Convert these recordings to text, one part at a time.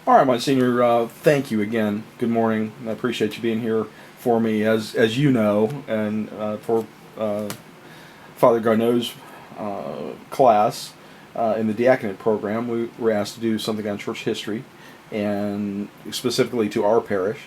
All right, Monsignor, thank you again. Good morning. I appreciate you being here for me, as you know, and for uh, Father Garneau's class in the diaconate program. We were asked to do something on church history, and specifically to our parish.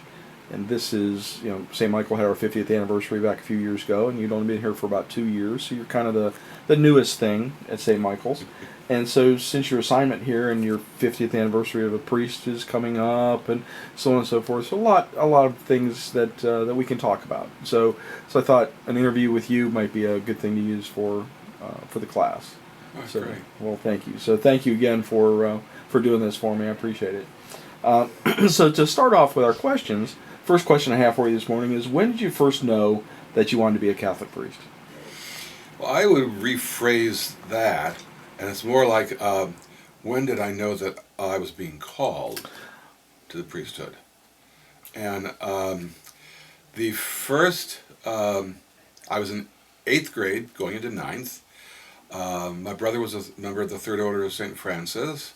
And this is, St. Michael had our 50th anniversary back a few years ago, and you'd only been here for about 2 years, so you're kind of the newest thing at St. Michael's. And so, since your assignment here and your 50th anniversary of a priest is coming up, and so on and so forth, so a lot of things that we can talk about. So I thought an interview with you might be a good thing to use for the class. Oh, So, great. well, thank you. So, thank you again for doing this for me. I appreciate it. So, to start off with our questions, first question I have for you this morning is: when did you first know that you wanted to be a Catholic priest? Well, I would rephrase that, and it's more like, when did I know that I was being called to the priesthood? And the first, I was in 8th grade, going into 9th. My brother was a member of the Third Order of St. Francis,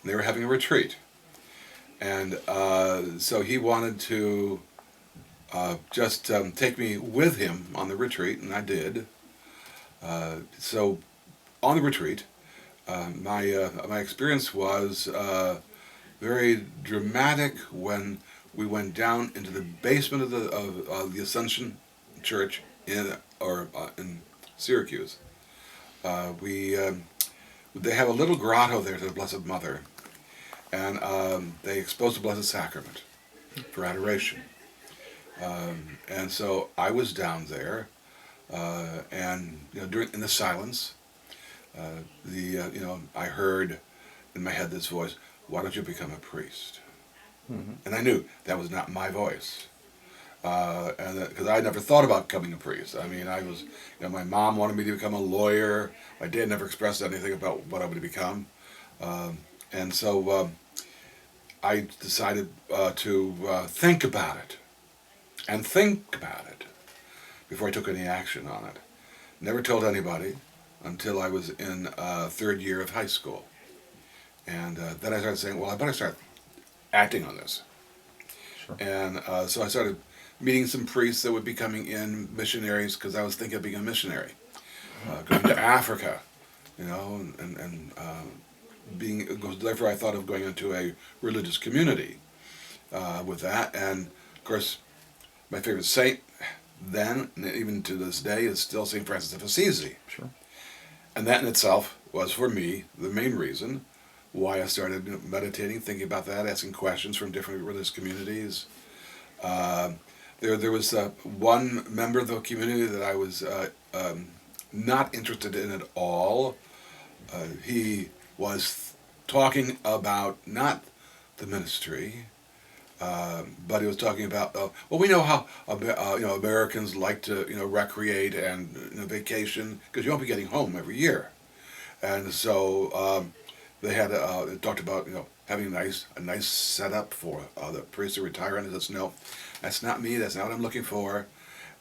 and they were having a retreat. And so he wanted to just take me with him on the retreat, and I did. So on the retreat, my experience was very dramatic when we went down into the basement of the Assumption Church in Syracuse. They have a little grotto there to the Blessed Mother, and they expose the Blessed Sacrament for adoration. And so I was down there, and in the silence, I heard in my head this voice, "Why don't you become a priest?" Mm-hmm. And I knew that was not my voice, and because I never thought about becoming a priest. I mean, I was, my mom wanted me to become a lawyer. My dad never expressed anything about what I would become, and so I decided to think about it before I took any action on it. Never told anybody until I was in 3rd year of high school. And then I started saying, well, I better start acting on this. Sure. And so I started meeting some priests that would be coming in, missionaries, because I was thinking of being a missionary. Going to Africa, and therefore I thought of going into a religious community with that. And of course, my favorite saint then, and even to this day, is still St. Francis of Assisi. Sure. And that in itself was, for me, the main reason why I started meditating, thinking about that, asking questions from different religious communities. There was one member of the community that I was not interested in at all. He was talking about not the ministry, but he was talking about, well, we know how Americans like to recreate and vacation, because you won't be getting home every year, and so they talked about having a nice setup for the priest to retire. And I said, no, that's not me. That's not what I'm looking for.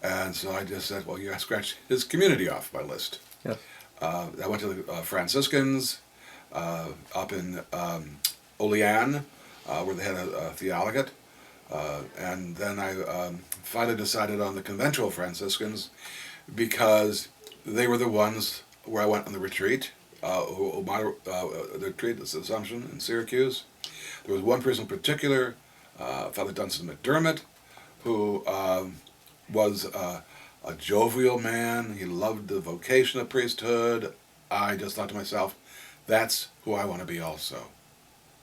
And so I just said, well, you got to scratch his community off my list. Yes. I went to the Franciscans up in Olean, where they had a theologate. And then I finally decided on the conventual Franciscans because they were the ones where I went on the retreat. The retreat, this Assumption in Syracuse. There was one person in particular, Father Dunstan McDermott, who was a jovial man. He loved the vocation of priesthood. I just thought to myself, that's who I want to be also.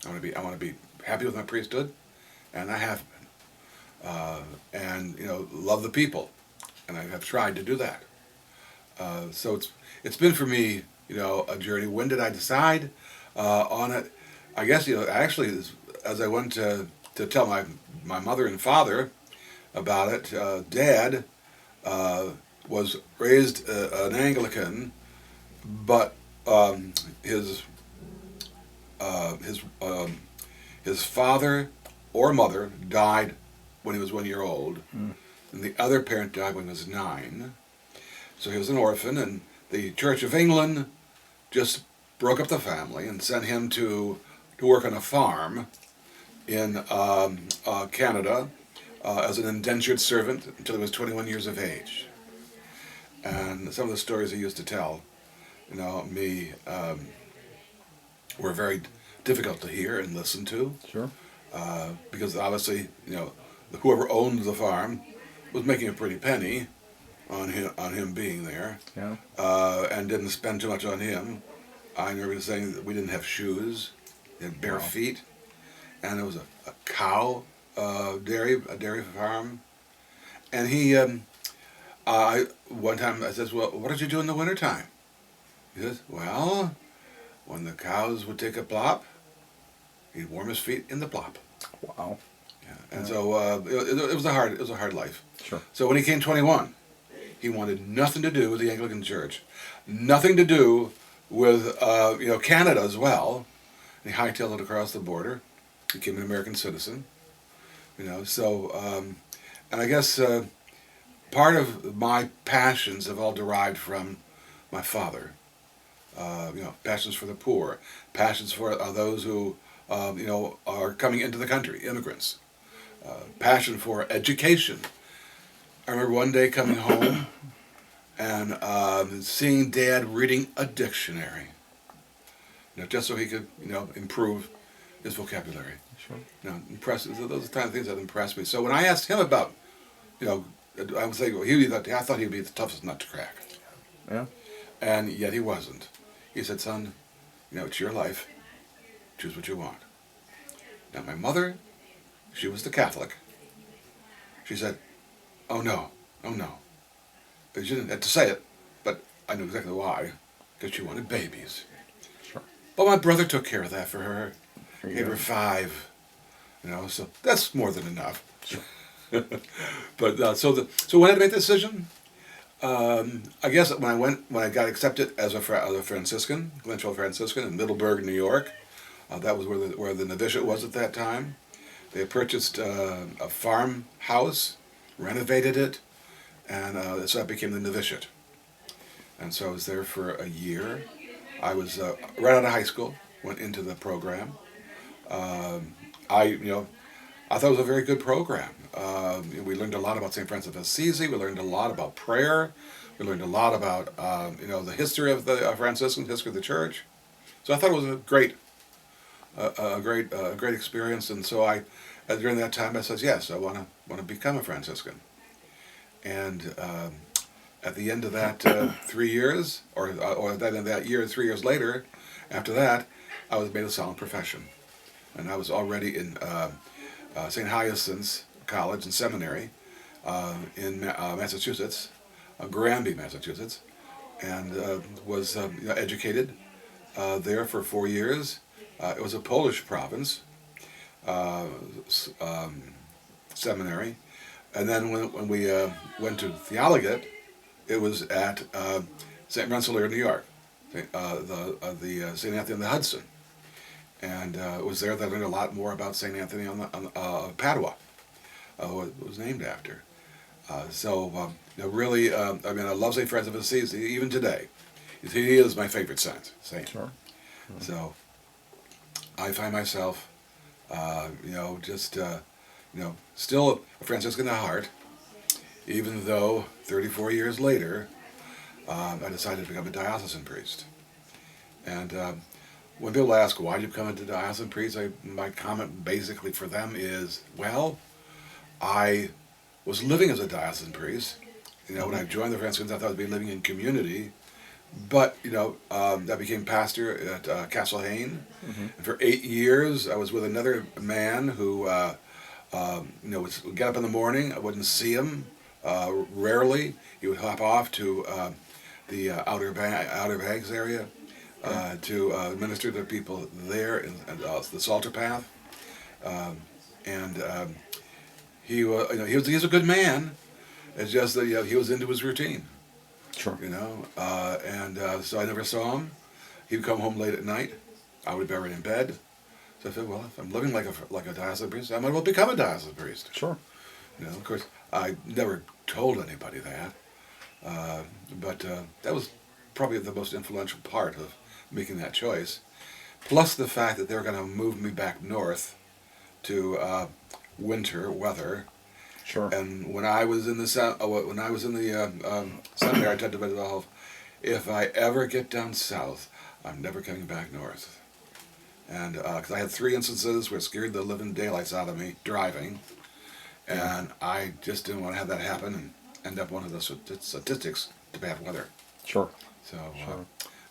I want to be happy with my priesthood, and I have been. And love the people, and I have tried to do that. So it's been for me, a journey. When did I decide on it? I guess actually, as I went to tell my mother and father about it, Dad was raised an Anglican, but his father or mother died when he was 1 year old, and the other parent died when he was 9. So he was an orphan, and the Church of England just broke up the family and sent him to work on a farm in Canada as an indentured servant until he was 21 years of age. And some of the stories he used to tell, were very difficult to hear and listen to. Sure. Because obviously, whoever owned the farm was making a pretty penny on him being there, Yeah. and didn't spend too much on him. I remember saying that we didn't have shoes, we had bare Wow. feet, and it was a cow a dairy farm. And he, one time I says, well, what did you do in the wintertime? He says, well, when the cows would take a plop, he'd warm his feet in the plop. Wow. Yeah. And so it was a hard life. Sure. So when he came 21, he wanted nothing to do with the Anglican Church, nothing to do with Canada as well. And he hightailed it across the border, became an American citizen. And I guess part of my passions have all derived from my father. Passions for the poor, passions for those who are coming into the country, immigrants. Passion for education. I remember one day coming home and seeing Dad reading a dictionary, just so he could, improve his vocabulary. Sure. Impressive. Those are the kind of things that impressed me. So when I asked him about, I would say, well, I thought he'd be the toughest nut to crack, Yeah. and yet he wasn't. He said, "Son, it's your life. Choose what you want." Now my mother, she was the Catholic. She said, "Oh no, oh no." She didn't have to say it, but I knew exactly why, because she wanted babies. Sure. But my brother took care of that for her. There you Gave go. her 5, so that's more than enough. Sure. But so when I had to make the decision, I guess when I got accepted as a Franciscan, Glenville Franciscan in Middleburg, New York, that was where the novitiate was at that time. They had purchased a farmhouse, renovated it, and so that became the novitiate. And so I was there for a year. I was right out of high school, went into the program. I thought it was a very good program. We learned a lot about St. Francis of Assisi. We learned a lot about prayer. We learned a lot about the history of the Franciscans, history of the church. So I thought it was a great experience. And so during that time, I said, yes, I want to become a Franciscan. And at the end of that 3 years, or at the end of that year, 3 years later, after that, I was made a solemn profession. And I was already in St. Hyacinth's College and Seminary in Massachusetts, Granby, Massachusetts, and was educated there for 4 years. It was a Polish province seminary. And then when we went to theologate, it was at St. Rensselaer, New York, the St. Anthony on the Hudson. And it was there that I learned a lot more about St. Anthony on Padua, what it was named after. Really, I love St. Francis of Assisi even today. He is my favorite saint. Sure. So I find myself, still a Franciscan at heart, even though 34 years later, I decided to become a diocesan priest. And when people ask, why did you become a diocesan priest, my comment basically for them is, well, I was living as a diocesan priest. When I joined the Franciscans, I thought I'd be living in community. But, I became pastor at Castle Hayne. Mm-hmm. And for 8 years, I was with another man who, would get up in the morning. I wouldn't see him rarely. He would hop off to the Outer Banks area to minister to people there in the Salter Path. He's a good man. It's just that he was into his routine. Sure. So I never saw him. He would come home late at night. I would be already in bed. So I said, well, if I'm living like a diocesan priest, I might as well become a diocesan priest. Sure. Of course, I never told anybody that. But that was probably the most influential part of making that choice. Plus the fact that they were going to move me back north to winter weather. Sure. And when I was in the seminary, I told myself, if I ever get down south, I'm never coming back north. And because I had 3 instances where it scared the living daylights out of me driving, and I just didn't want to have that happen and end up one of the statistics to bad weather. Sure. So, Sure.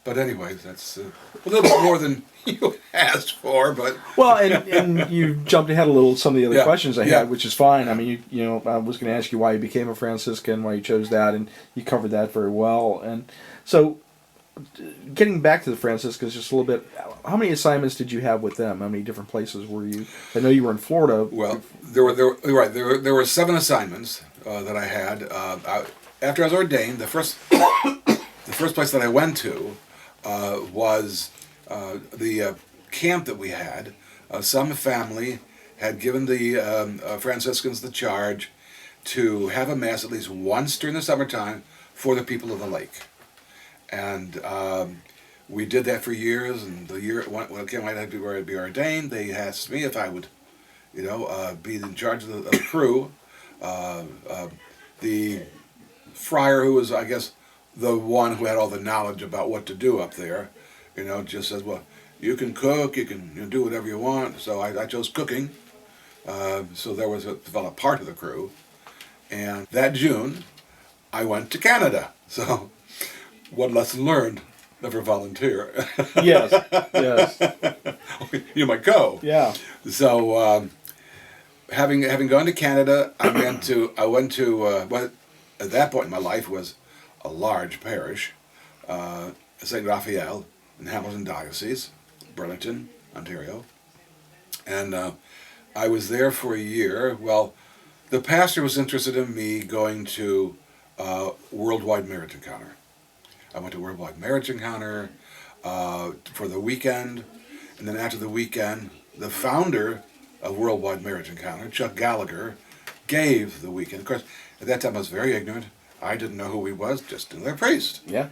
but anyway, that's a little bit more than you asked for. But Well, and you jumped ahead a little some of the other Yeah, questions I yeah. had, which is fine. I mean, you know, I was going to ask you why you became a Franciscan, why you chose that, and you covered that very well. And so, getting back to the Franciscans just a little bit, how many assignments did you have with them? How many different places were you? I know you were in Florida. well, there were 7 assignments that I had after I was ordained. The first place that I went to was the camp that we had. Some family had given the Franciscans the charge to have a mass at least once during the summertime for the people of the lake. And we did that for years, and the year when it came I had to be ordained, they asked me if I would, be in charge of the crew. The friar, who was, I guess, the one who had all the knowledge about what to do up there, just says, well, you can cook, you can do whatever you want. So I chose cooking. So there was a developed part of the crew. And that June, I went to Canada. So one lesson learned: never volunteer. Yes. Yes. You might go. Yeah. So having gone to Canada, I went to what at that point in my life was a large parish, St. Raphael in Hamilton Diocese, Burlington, Ontario, and I was there for a year. Well, the pastor was interested in me going to Worldwide Marriage Encounter. I went to Worldwide Marriage Encounter for the weekend, and then after the weekend, the founder of Worldwide Marriage Encounter, Chuck Gallagher, gave the weekend. Of course, at that time I was very ignorant. I didn't know who he was, just another priest. Yeah.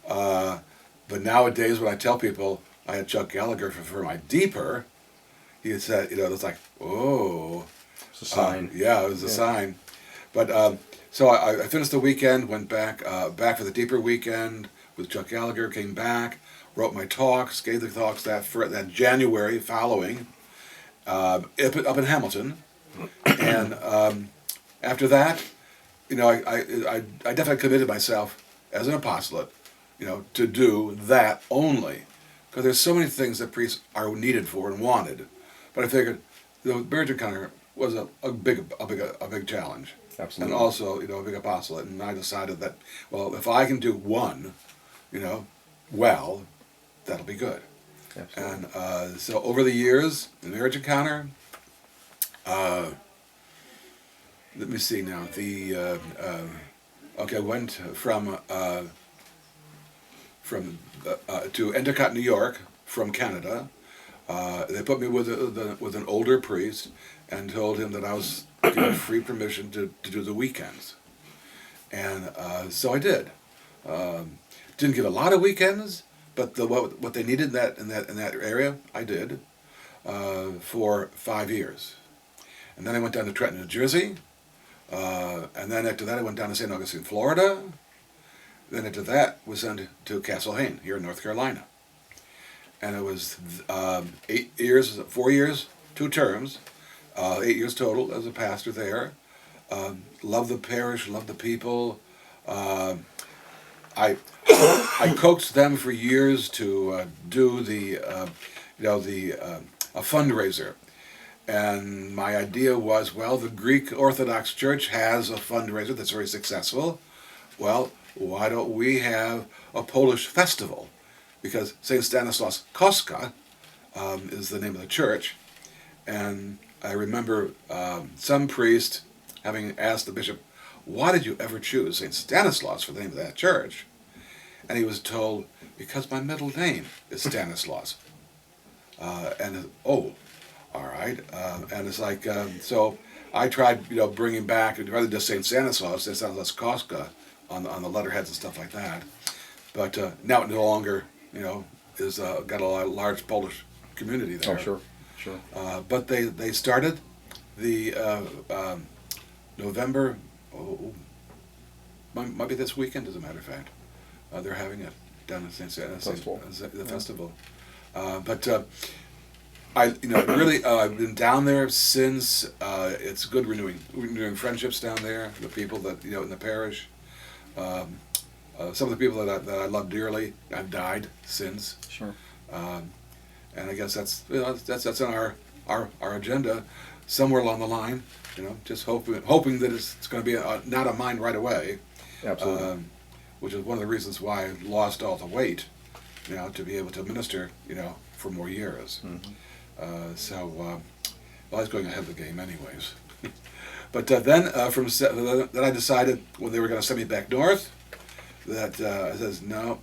But nowadays, when I tell people I had Chuck Gallagher for my deeper, he said, it's like, oh. It's a sign. Yeah, it was a sign. But so I finished the weekend, went back for the deeper weekend with Chuck Gallagher, came back, wrote my talks, gave the talks that January following up in Hamilton. And after that, I definitely committed myself as an apostolate, to do that only. Because there's so many things that priests are needed for and wanted. But I figured the marriage encounter was a big challenge. Absolutely. And also, a big apostolate. And I decided that, well, if I can do one, well, that'll be good. Absolutely. And so over the years, the marriage encounter, let me see now. I went from to Endicott, New York, from Canada. They put me with an older priest and told him that I was given free permission to do the weekends, and so I did. Didn't get a lot of weekends, but what they needed in that area, I did for 5 years, and then I went down to Trenton, New Jersey. And then after that, I went down to St. Augustine, Florida. Then after that, was sent to Castle Hayne, here in North Carolina. And it was 4 years, 2 terms, 8 years total as a pastor there. Loved the parish, loved the people. I coaxed them for years to do a fundraiser. And my idea was, well, the Greek Orthodox Church has a fundraiser that's very successful. Well, why don't we have a Polish festival? Because St. Stanislaus Kostka is the name of the church. And I remember some priest having asked the bishop, why did you ever choose St. Stanislaus for the name of that church? And he was told, because my middle name is Stanislaus. All right, and it's like, so I tried, bringing back, rather than just saying Stanislaus, St. Stanislaus Kostka on the letterheads and stuff like that. But now it no longer, is got a large Polish community there. Oh, sure. Sure. But they started the November, might be this weekend, as a matter of fact. They're having it down in Festival. The festival. But really, I've been down there since. It's good renewing friendships down there. The people that in the parish. Some of the people that I love dearly have died since. Sure. And I guess that's on our agenda somewhere along the line. Just hoping that it's going to be not a mine right away. Absolutely. Which is one of the reasons why I lost all the weight, to be able to minister, for more years. Mm-hmm. I was going ahead of the game anyways. But then I decided when they were going to send me back north, that I says no.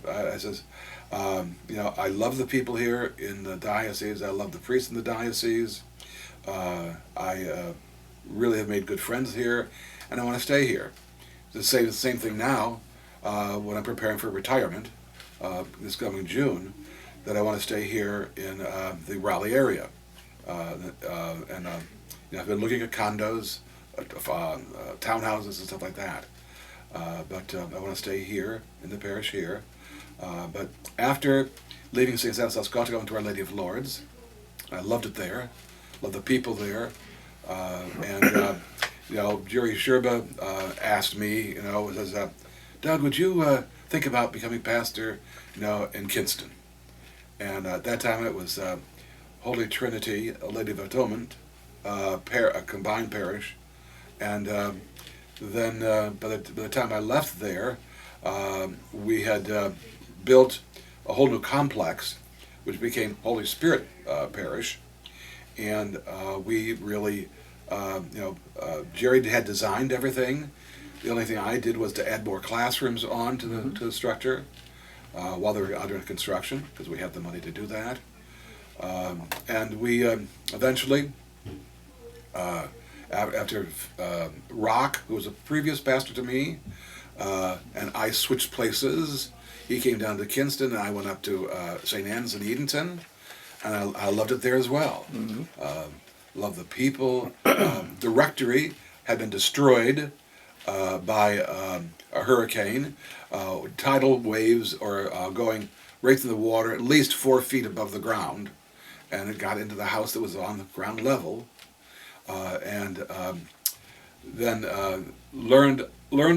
I says, I love the people here in the diocese. I love the priests in the diocese. I really have made good friends here, and I want to stay here. To say the same thing now, when I'm preparing for retirement this coming June, that I want to stay here in the Raleigh area. I've been looking at condos, townhouses, and stuff like that. But I want to stay here in the parish here. But after leaving St. Stanislaus, got to go into Our Lady of Lourdes. I loved it there, loved the people there, Jerry Sherba asked me, says, Doug, would you think about becoming pastor, in Kinston? And at that time it was Holy Trinity, a Lady of Atonement, a combined parish, and then by the time I left there, we had built a whole new complex, which became Holy Spirit Parish, and we really, Jerry had designed everything. The only thing I did was to add more classrooms on to the structure while they were under construction, because we had the money to do that. And we eventually, after Rock, who was a previous pastor to me, and I switched places. He came down to Kinston, and I went up to St. Anne's in Edenton, and I loved it there as well. Mm-hmm. Loved the people. The rectory had been destroyed by a hurricane. Tidal waves are going right through the water, at least 4 feet above the ground, and it got into the house that was on the ground level. Then learned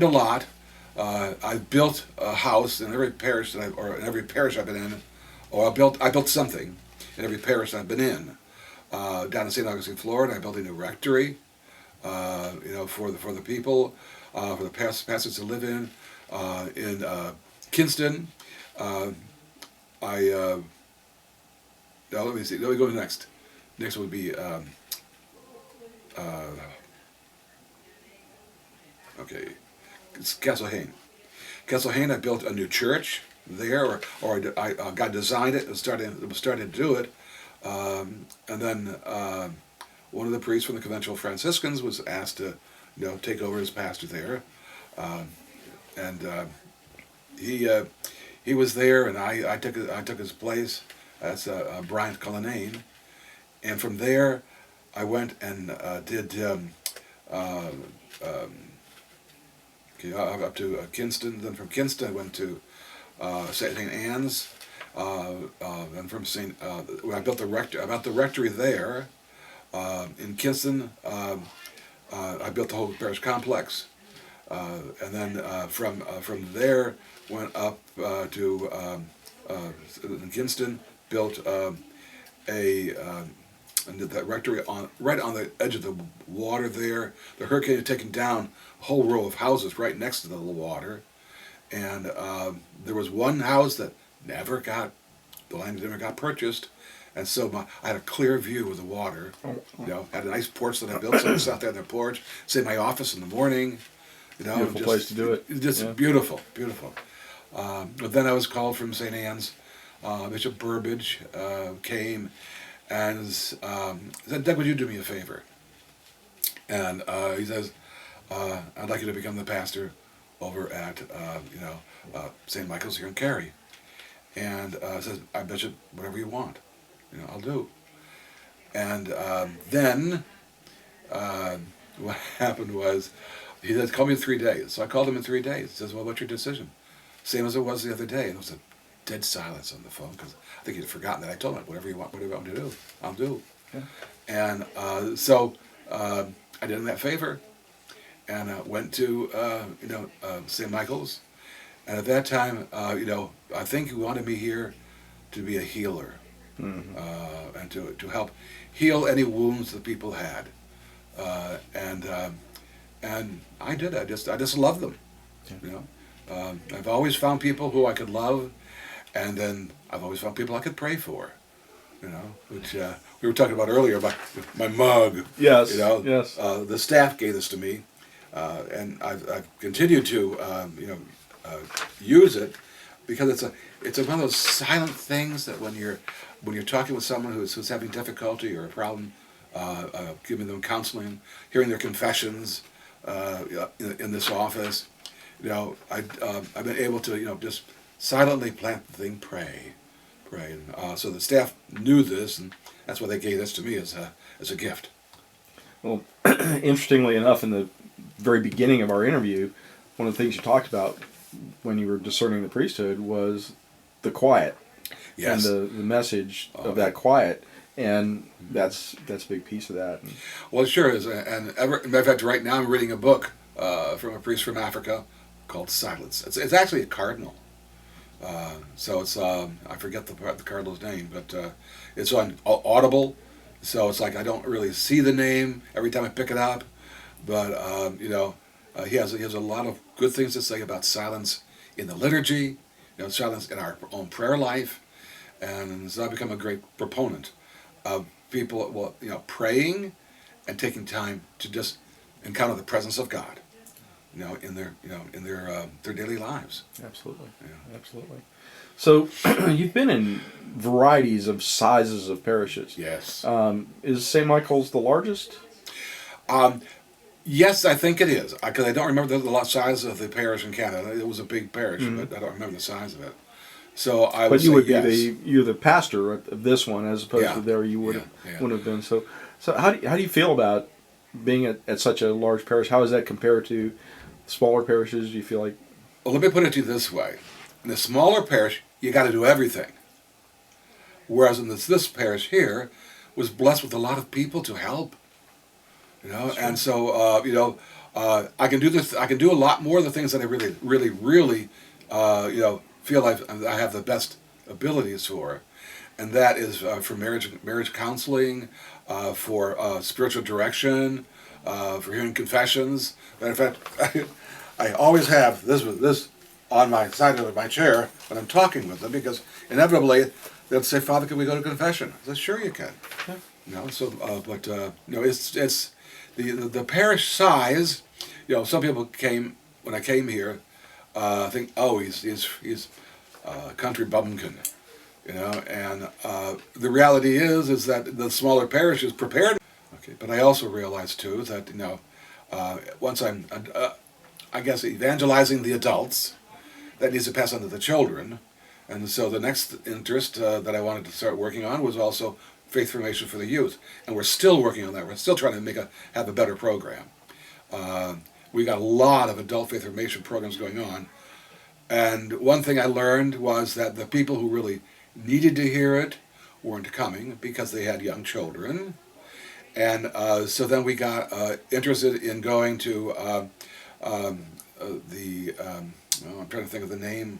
a lot. I built a house in every parish in every parish I've been in, or I built something in every parish I've been in. Down in St. Augustine, Florida, I built a new rectory, for the people, for the pastors to live in. In Kinston, let me see. Let me go next. Next would be it's Castle Hayne. Castle Hayne, I built a new church there, or I got designed it and was starting to do it, and then one of the priests from the Conventual Franciscans was asked to, take over as pastor there, and he was there, and I took his place. That's Brian Cullinane, and from there, I went and did up to Kinston. Then from Kinston, I went to St. Anne's. And from when I built the rectory there in Kinston, I built the whole parish complex, and then from there went up to in Kinston, built and did that rectory right on the edge of the water there. The hurricane had taken down a whole row of houses right next to the water, and there was one house that the land never got purchased, and so I had a clear view of the water. Had a nice porch that I built, so I sat there on the porch, sit in my office in the morning. Beautiful place to do it. Just beautiful. But then I was called from St. Anne's. Bishop Burbage came and said, Doug, would you do me a favor? And he says, I'd like you to become the pastor over at St. Michael's here in Cary. And says, I bet you whatever you want, I'll do. And then what happened was he said, call me in 3 days. So I called him in 3 days. He says, well, what's your decision? Same as it was the other day. And it was a dead silence on the phone because I think he'd forgotten that. I told him, whatever you want me to do, I'll do. Yeah. And so I did him that favor and went to St. Michael's. And at that time, I think he wanted me here to be a healer, and to help heal any wounds that people had. And I did. I just loved them. I've always found people who I could love, and then I've always found people I could pray for. Which we were talking about earlier about my mug. Yes. Yes. The staff gave this to me, and I've continued to use it because it's one of those silent things that when you're talking with someone who's having difficulty or a problem, giving them counseling, hearing their confessions in this office, I've been able to just silently plant the thing, pray. And, so the staff knew this, and that's why they gave this to me as a gift. Well, interestingly enough, in the very beginning of our interview, one of the things you talked about when you were discerning the priesthood was the quiet. Yes. And the message of that quiet. And that's a big piece of that. Well, it sure is. And matter of fact, right now I'm reading a book from a priest from Africa called Silence. It's actually a cardinal. So it's I forget the cardinal's name, but it's on Audible. So it's like I don't really see the name every time I pick it up, but he has a lot of good things to say about silence in the liturgy, silence in our own prayer life, and so I've become a great proponent of people praying and taking time to just encounter the presence of God, in their daily lives. Absolutely. Yeah. Absolutely. So you've been in varieties of sizes of parishes. Yes. Is St. Michael's the largest? Yes, I think it is. Because I don't remember the size of the parish in Canada. It was a big parish, but I don't remember the size of it. So I would But you say would be yes. you're the pastor of this one, as opposed to there you wouldn't have been. So how do you feel about being at such a large parish? How does that compare to smaller parishes? Do you feel like? Well, let me put it to you this way: in a smaller parish, you got to do everything. Whereas in this parish here was blessed with a lot of people to help. And so I can do this. I can do a lot more of the things that I really feel I have the best abilities for, and that is for marriage counseling, for spiritual direction, for hearing confessions. Matter of fact, I always have this on my side of my chair when I'm talking with them, because inevitably they'll say, "Father, can we go to confession?" I said, "Sure, you can." Yeah. It's the parish size. Some people came when I came here. Think, oh, he's country bumpkin, and the reality is that the smaller parish is prepared. Okay, but I also realize too that once I'm, I guess, evangelizing the adults, that needs to pass on to the children, and so the next interest that I wanted to start working on was also faith formation for the youth, and we're still working on that. We're still trying to have a better program. We got a lot of adult faith formation programs going on. And one thing I learned was that the people who really needed to hear it weren't coming because they had young children. And so then we got interested in going to I'm trying to think of the name,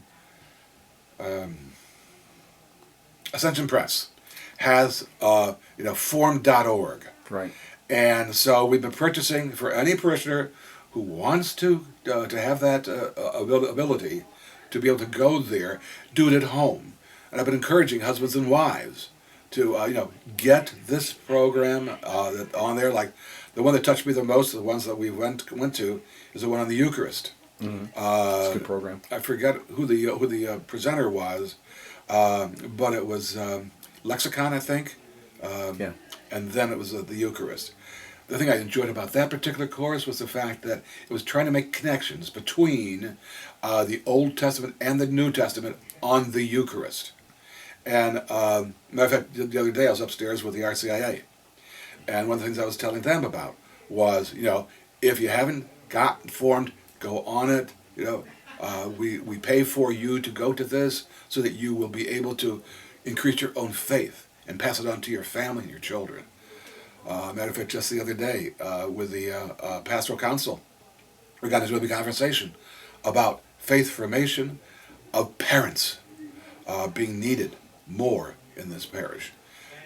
Ascension Press has form.org. Right. And so we've been purchasing for any parishioner who wants to have that ability to be able to go there, do it at home. And I've been encouraging husbands and wives to get this program on there. Like the one that touched me the most, the ones that we went to, is the one on the Eucharist. Mm-hmm. It's a good program. I forget who the presenter was, but it was Lexicon, I think. Yeah. And then it was the Eucharist. The thing I enjoyed about that particular course was the fact that it was trying to make connections between the Old Testament and the New Testament on the Eucharist. And matter of fact, the other day I was upstairs with the RCIA, And one of the things I was telling them about was, if you haven't got informed, go on it. We pay for you to go to this so that you will be able to increase your own faith and pass it on to your family and your children. Matter of fact, just the other day with the pastoral council, we got into a big conversation about faith formation of parents being needed more in this parish.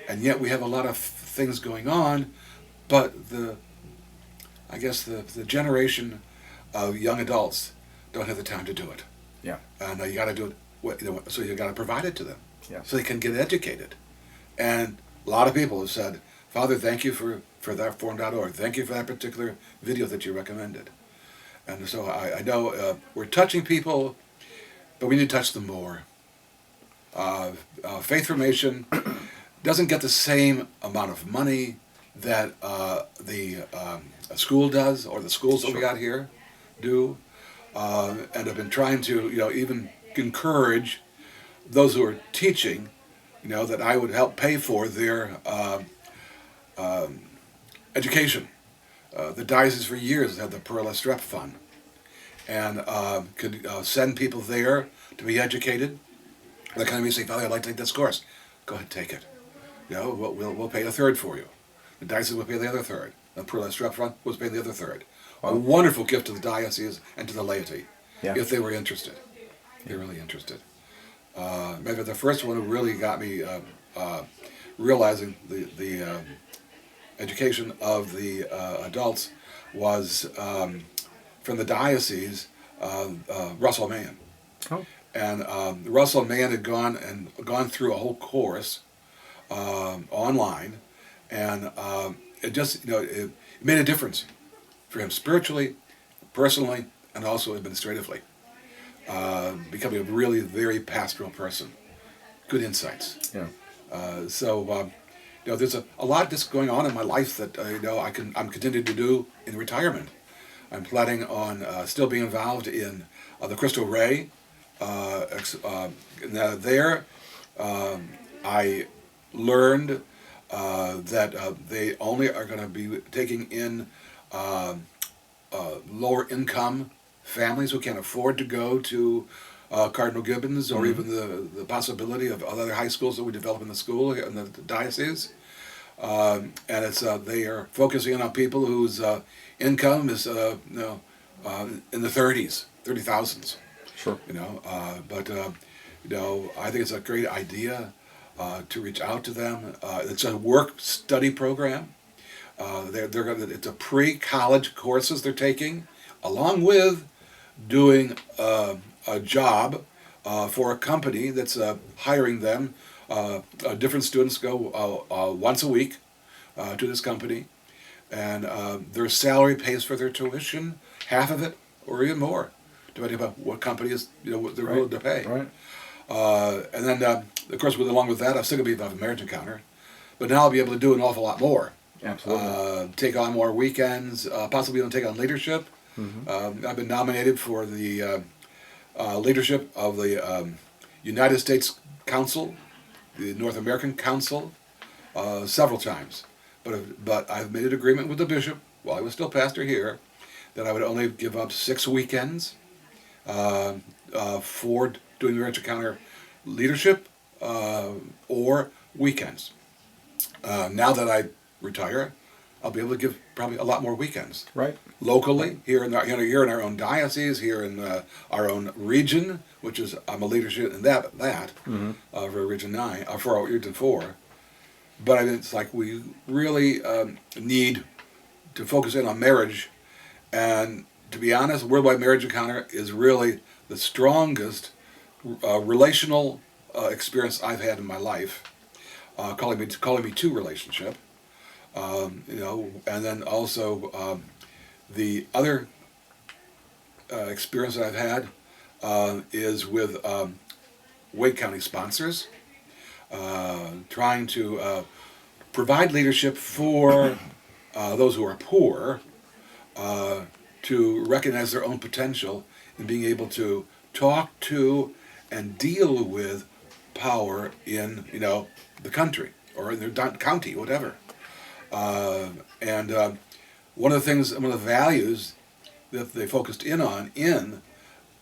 And yet we have a lot of things going on, but I guess the generation of young adults don't have the time to do it. Yeah. And you got to do it, so you got to provide it to them, so they can get educated. And a lot of people have said, Father, thank you for that form.org. Thank you for that particular video that you recommended. And so I know we're touching people, but we need to touch them more. Faith formation doesn't get the same amount of money that the school does, or the schools that we got here do. And I've been trying to, even encourage those who are teaching, that I would help pay for their education. The diocese for years has had the Perla Strep Fund, and could send people there to be educated. They come to me and say, Father, I'd like to take this course. Go ahead, take it. We'll pay a third for you. The diocese will pay the other third. The Perla Strep Fund was paying the other third. Wow. A wonderful gift to the diocese and to the laity, if they were interested. They're really interested. Maybe the first one who really got me realizing the education of the adults was from the diocese, Russell Mann. Oh. And Russell Mann had gone through a whole course online, and it just it made a difference for him spiritually, personally, and also administratively. Becoming a really very pastoral person, good insights. Yeah. There's a lot just going on in my life that I'm continuing to do in retirement. I'm planning on still being involved in the Cristo Rey. There, I learned that they only are going to be taking in lower income families who can't afford to go to Cardinal Gibbons, or even the possibility of other high schools that we develop in the school in the diocese. And it's they are focusing on people whose income is in the 30,000s. Sure. I think it's a great idea to reach out to them. It's a work-study program. It's a pre-college courses they're taking, along with doing a job for a company that's hiring them. Different students go once a week to this company, and their salary pays for their tuition, half of it, or even more, depending on what company is what they're willing to pay. Right. And then, of course, along with that, I'm still going to be involved in Marriage Encounter, but now I'll be able to do an awful lot more. Absolutely. Take on more weekends, possibly even take on leadership. Mm-hmm. I've been nominated for the leadership of the United States Council, the North American Council, several times. But I've made an agreement with the bishop, while I was still pastor here, that I would only give up 6 weekends for doing Marriage Encounter leadership or weekends. Now that I retire, I'll be able to give probably a lot more weekends. Right. Locally, here in our own diocese, here in our own region, which is I'm a leadership in that for Region 9, for Region 4. But it's like we really need to focus in on marriage, and to be honest, Worldwide Marriage Encounter is really the strongest relational experience I've had in my life. Calling me to relationship. And then also the other experience that I've had is with Wake County sponsors, trying to provide leadership for those who are poor, to recognize their own potential in being able to talk to and deal with power in the country or in their county, whatever. And one of the values that they focused in on in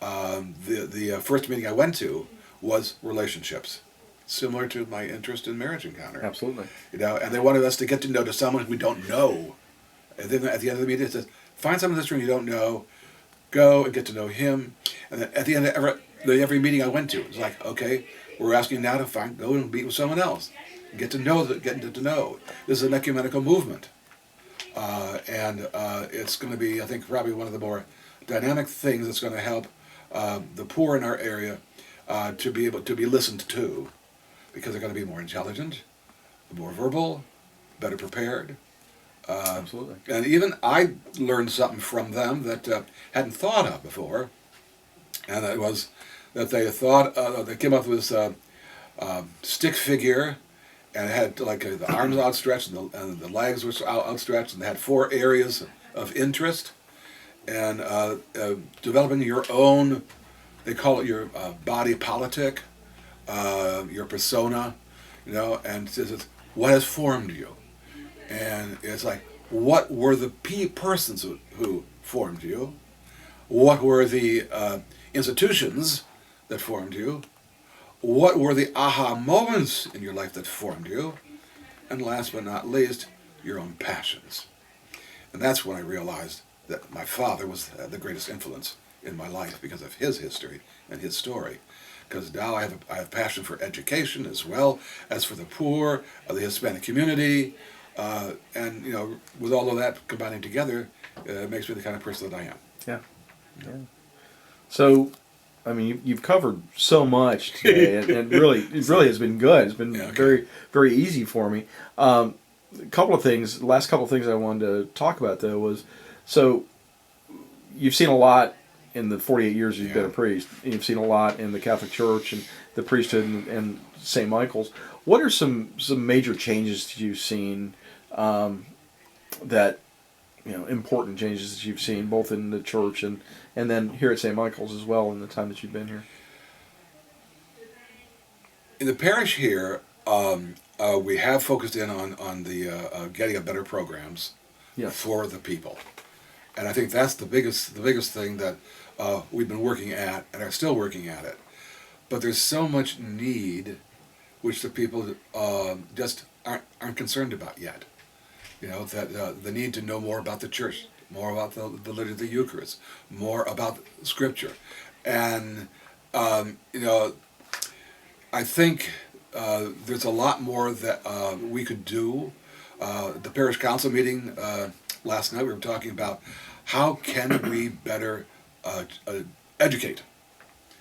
the first meeting I went to was relationships, similar to my interest in Marriage Encounter. Absolutely. And they wanted us to get to know to someone we don't know. And then at the end of the meeting, it says, find someone in this room you don't know, go and get to know him. And then at the end of every meeting I went to, it's like, okay, we're asking now to go and meet with someone else, get to know. This is an ecumenical movement, and it's going to be, I think, probably one of the more dynamic things that's going to help the poor in our area to be able to be listened to, because they're going to be more intelligent, more verbal, better prepared. Absolutely. And even I learned something from them that hadn't thought of before, and that was that they came up with this stick figure, and it had like the arms outstretched and the legs were outstretched, and they had 4 areas of interest, and developing your own, they call it your body politic, your persona, and it says what has formed you. And it's like, what were the persons who formed you? What were the institutions that formed you? What were the aha moments in your life that formed you? And last but not least, your own passions. And that's when I realized that my father was the greatest influence in my life because of his history and his story. Because now I have passion for education as well as for the poor, the Hispanic community, and with all of that combining together, it makes me the kind of person that I am. Yeah. So, I mean, you've covered so much today, and it really has been good. It's been very, very easy for me. Last couple of things I wanted to talk about, though, was, so you've seen a lot in the 48 years you've been a priest. You've seen a lot in the Catholic Church and the priesthood and St. Michael's. What are some major changes that you've seen, important changes that you've seen both in the church and then here at St. Michael's as well in the time that you've been here? In the parish here, we have focused in on the getting a better programs for the people, and I think that's the biggest thing that we've been working at and are still working at it. But there's so much need, which the people just aren't concerned about yet. That the need to know more about the church, more about the liturgy of the Eucharist, more about Scripture, and I think there's a lot more that we could do. The parish council meeting last night, we were talking about how can we better educate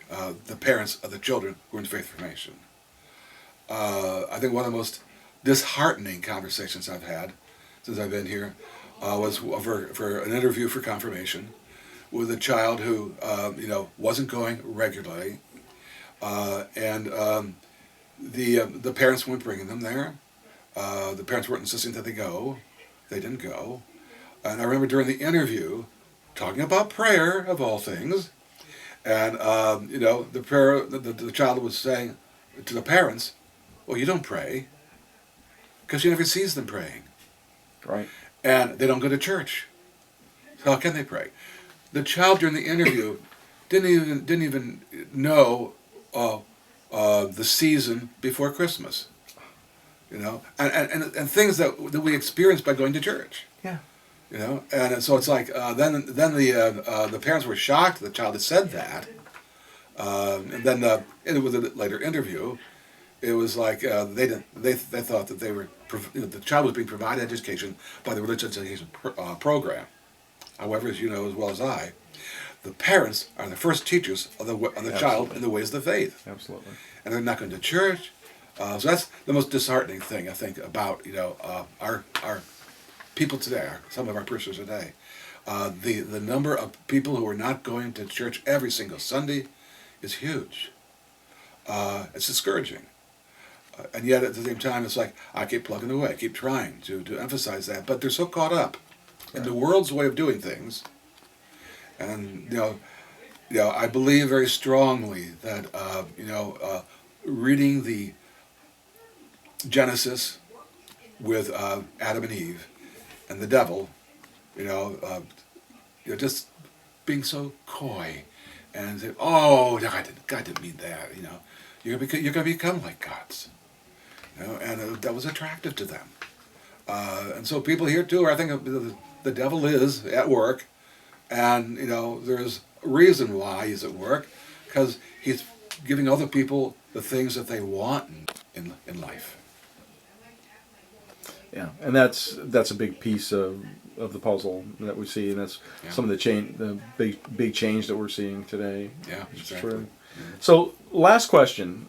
the parents of the children who are in faith formation. I think one of the most disheartening conversations I've had since I've been here was for an interview for confirmation with a child who wasn't going regularly, and the parents weren't bringing them there. The parents weren't insisting that they go. They didn't go. And I remember during the interview talking about prayer of all things, and the child was saying to the parents, "Well, you don't pray," because she never sees them praying. Right. And they don't go to church. So how can they pray? The child during the interview didn't even know the season before Christmas. And things that we experience by going to church. Yeah. And so it's like then the parents were shocked the child had said that, and then with a later interview, it was like they thought that they were the child was being provided education by the religious education program. However, as you know as well as I, the parents are the first teachers of the child in the ways of the faith. Absolutely. And they're not going to church, so that's the most disheartening thing I think about our people today, some of our parishioners today. The number of people who are not going to church every single Sunday is huge. It's discouraging. And yet at the same time, it's like, I keep plugging away, keep trying to emphasize that. But they're so caught up in the world's way of doing things. And, I believe very strongly that, reading the Genesis, with Adam and Eve and the devil, just being so coy and say, oh, God didn't mean that, You're gonna become like gods, and that was attractive to them. And so people here too, I think the devil is at work, and there's a reason why he's at work, because he's giving other people the things that they want in life. Yeah, and that's a big piece of the puzzle that we see, and that's some of the big change that we're seeing today. Yeah, it's exactly. true. So, last question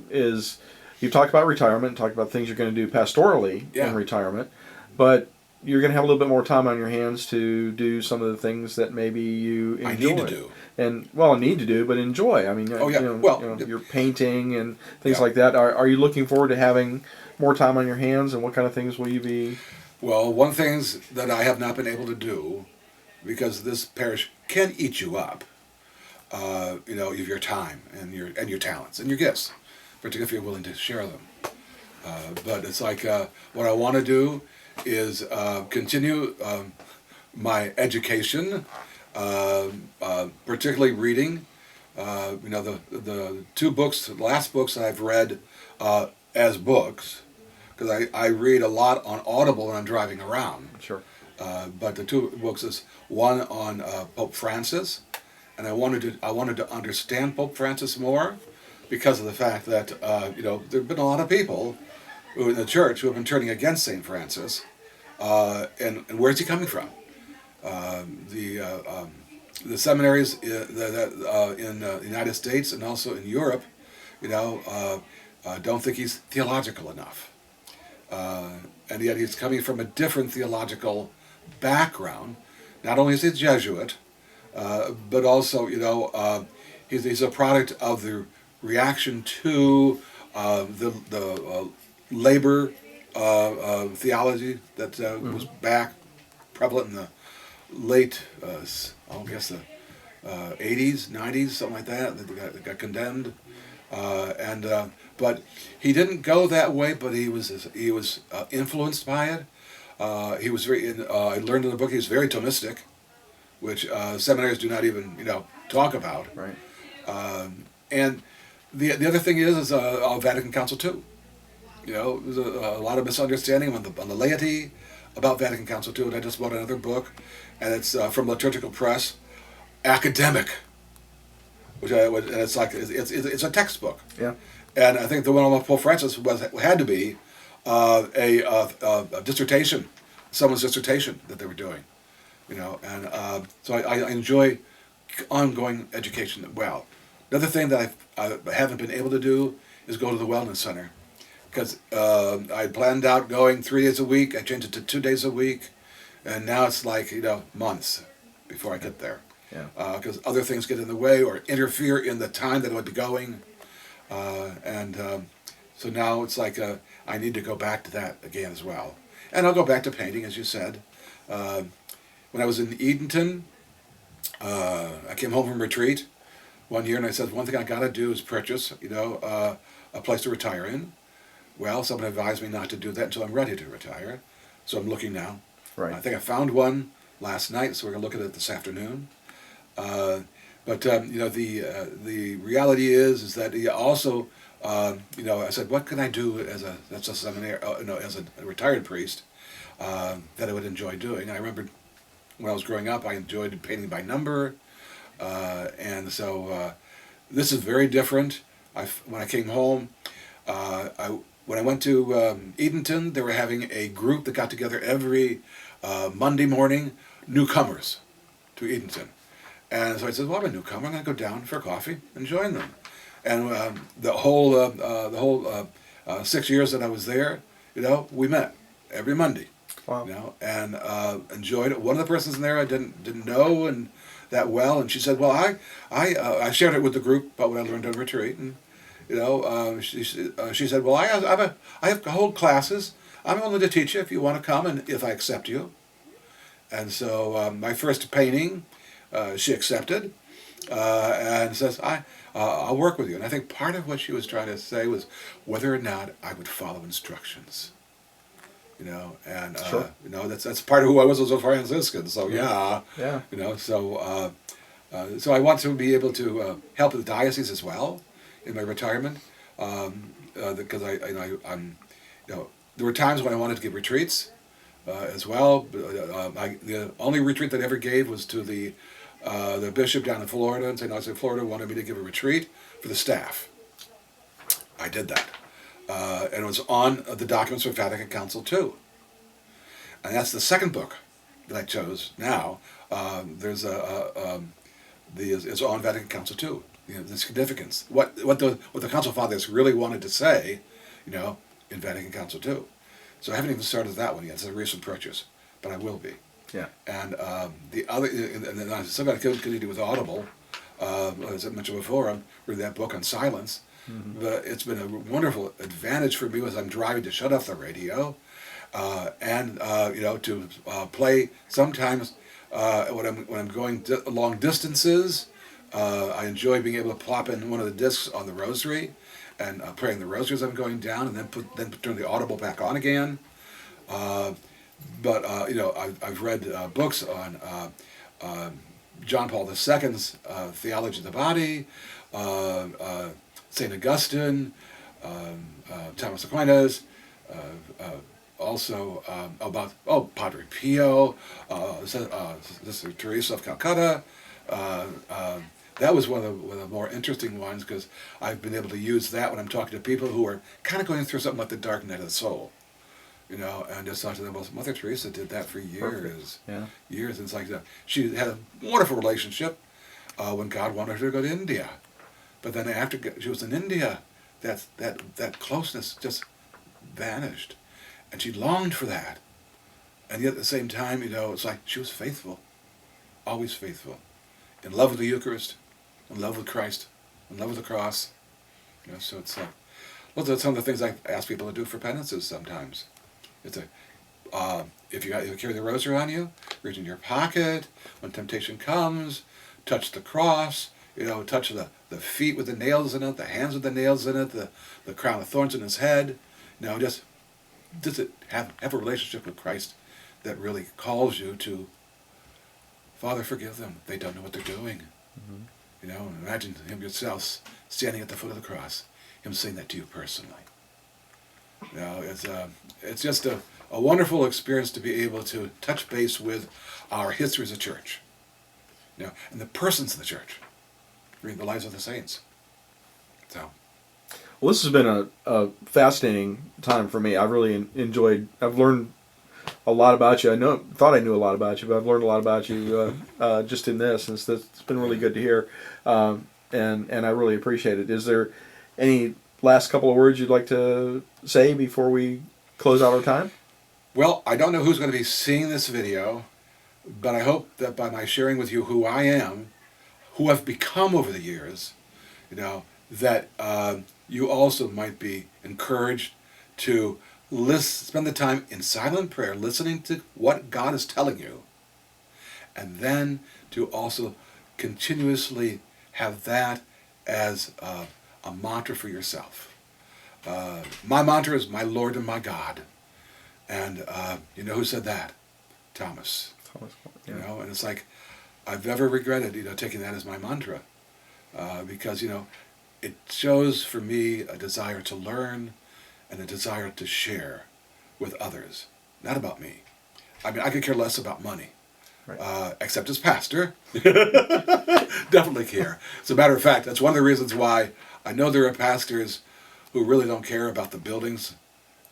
is: you've talked about retirement, talked about things you're going to do pastorally in retirement, but you're going to have a little bit more time on your hands to do some of the things that maybe you enjoy. I need to do. And need to do, but enjoy. I mean, you're painting and things like that. Are you looking forward to having more time on your hands, and what kind of things will you be? Well, one things that I have not been able to do, because this parish can eat you up, of your time and your talents and your gifts, particularly if you're willing to share them. But it's like what I want to do is continue my education, particularly reading. The two books, the last books that I've read as books, because I read a lot on Audible when I'm driving around. Sure. But the two books is one on Pope Francis, and I wanted to understand Pope Francis more, because of the fact that there have been a lot of people in the church who have been turning against Saint Francis, and where's he coming from? The seminaries in the United States and also in Europe, don't think he's theological enough, and yet he's coming from a different theological background. Not only is he a Jesuit, but also he's a product of the reaction to the labor theology that was back prevalent in the late, I guess the 80s, 90s, something like that. That got condemned, but he didn't go that way. But he was influenced by it. He was very. I learned in the book he was very Thomistic, which seminaries do not even talk about. Right. And the other thing is Vatican Council II. There's a lot of misunderstanding on the laity about Vatican Council II, and I just bought another book, and it's from Liturgical Press, academic, and it's like it's a textbook. Yeah. And I think the one on Pope Francis had to be a dissertation, someone's dissertation that they were doing, and so I enjoy ongoing education. Well, another thing that I haven't been able to do is go to the wellness center, because I planned out going 3 days a week. I changed it to 2 days a week, and now it's like months before I get there. Yeah. Because other things get in the way or interfere in the time that I would be going, so now it's like I need to go back to that again as well. And I'll go back to painting, as you said. When I was in Edenton, I came home from retreat one year, and I said, one thing I got to do is purchase, a place to retire in. Well, someone advised me not to do that until I'm ready to retire, so I'm looking now. Right. I think I found one last night, so we're going to look at it this afternoon. But the reality is that he also, I said, what can I do as a seminary, as a retired priest, that I would enjoy doing? I remember when I was growing up, I enjoyed painting by number, and so this is very different. When I came home, when I went to Edenton, they were having a group that got together every Monday morning, newcomers to Edenton. And so I said, well, I'm a newcomer. I'm going to go down for coffee and join them. And the whole 6 years that I was there, we met every Monday. Wow. And enjoyed it. One of the persons in there I didn't know and that well, and she said, well, I shared it with the group about what I learned on retreat, and she said, well, I have hold classes. I'm willing to teach you if you want to come and if I accept you. And so my first painting, she accepted, and says, I'll work with you. And I think part of what she was trying to say was whether or not I would follow instructions. And Sure. that's part of who I was as a Franciscan. So yeah, Yeah. so I want to be able to help the diocese as well in my retirement, because I'm there were times when I wanted to give retreats as well. But, the only retreat that I ever gave was to the bishop down in Florida, in St. Augustine, Florida, wanted me to give a retreat for the staff. I did that. And it was on the documents for Vatican Council II. And that's the second book that I chose now. There's it's on Vatican Council II. The significance, what the Council Fathers really wanted to say, in Vatican Council II. So I haven't even started that one yet. It's a recent purchase, but I will be. Yeah. And the other, and then I still got to continue with Audible. As I mentioned before, I'm reading that book on silence. Mm-hmm. But it's been a wonderful advantage for me as I'm driving to shut off the radio, and to play sometimes when I'm going long distances. I enjoy being able to plop in one of the discs on the rosary, and praying the rosary as I'm going down, and then turn the Audible back on again. I've read books on John Paul II's Theology of the Body, St. Augustine, Thomas Aquinas, also about Padre Pio, Sister Teresa of Calcutta. That was one of the more interesting ones, because I've been able to use that when I'm talking to people who are kind of going through something like the dark night of the soul. And just talk to them. Well, Mother Teresa did that for years. Yeah. Years. And it's like that. She had a wonderful relationship when God wanted her to go to India. But then after she was in India, that closeness just vanished. And she longed for that. And yet at the same time, it's like she was faithful. Always faithful. In love with the Eucharist, in love with Christ, in love with the cross. So it's those are some of the things I ask people to do for penances sometimes. It's if you carry the rosary on you, reach in your pocket. When temptation comes, touch the cross. Touch the feet with the nails in it, the hands with the nails in it, the crown of thorns in his head. Just have a relationship with Christ that really calls you to, Father, forgive them. They don't know what they're doing. Mm-hmm. Imagine him yourself standing at the foot of the cross, him saying that to you personally. It's just a wonderful experience to be able to touch base with our history as a church, and the persons of the church, read the lives of the saints. So, well, this has been a fascinating time for me. I really enjoyed. I've learned a lot about you. Thought I knew a lot about you, but I've learned a lot about you just in this, and it's been really good to hear, and I really appreciate it. Is there any last couple of words you'd like to say before we close out our time? Well, I don't know who's going to be seeing this video, but I hope that by my sharing with you who I am, who I've become over the years, that you also might be encouraged to spend the time in silent prayer, listening to what God is telling you, and then to also continuously have that as a mantra for yourself. My mantra is my Lord and my God. And you know who said that? Thomas. Yeah. And it's like, I've never regretted, taking that as my mantra. Because, it shows for me a desire to learn and a desire to share with others. Not about me. I mean, I could care less about money. Right. Except as pastor. Definitely care. As a matter of fact, that's one of the reasons why I know there are pastors who really don't care about the buildings.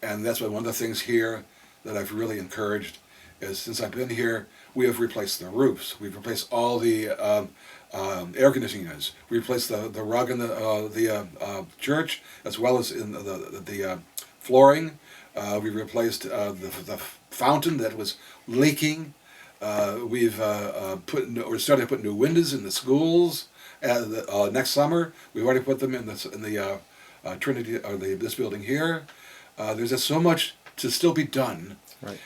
And that's why one of the things here that I've really encouraged is, since I've been here, we have replaced the roofs. We've replaced all the air conditioning units. We replaced the rug in the church, as well as in the flooring. We replaced the fountain that was leaking. We're starting to put new windows in the schools. Next summer, we've already put them in the Trinity, or this building here. There's just so much to still be done. Right.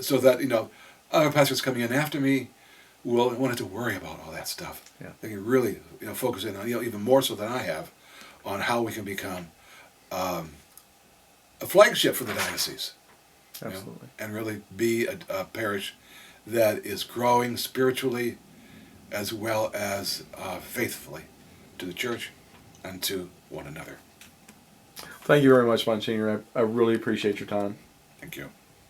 So that other pastors coming in after me won't have to worry about all that stuff. Yeah. They can really focus in on even more so than I have on how we can become a flagship for the diocese. Absolutely. And really be a parish that is growing spiritually as well as faithfully to the church and to one another. Thank you very much, Monsignor. I really appreciate your time. Thank you.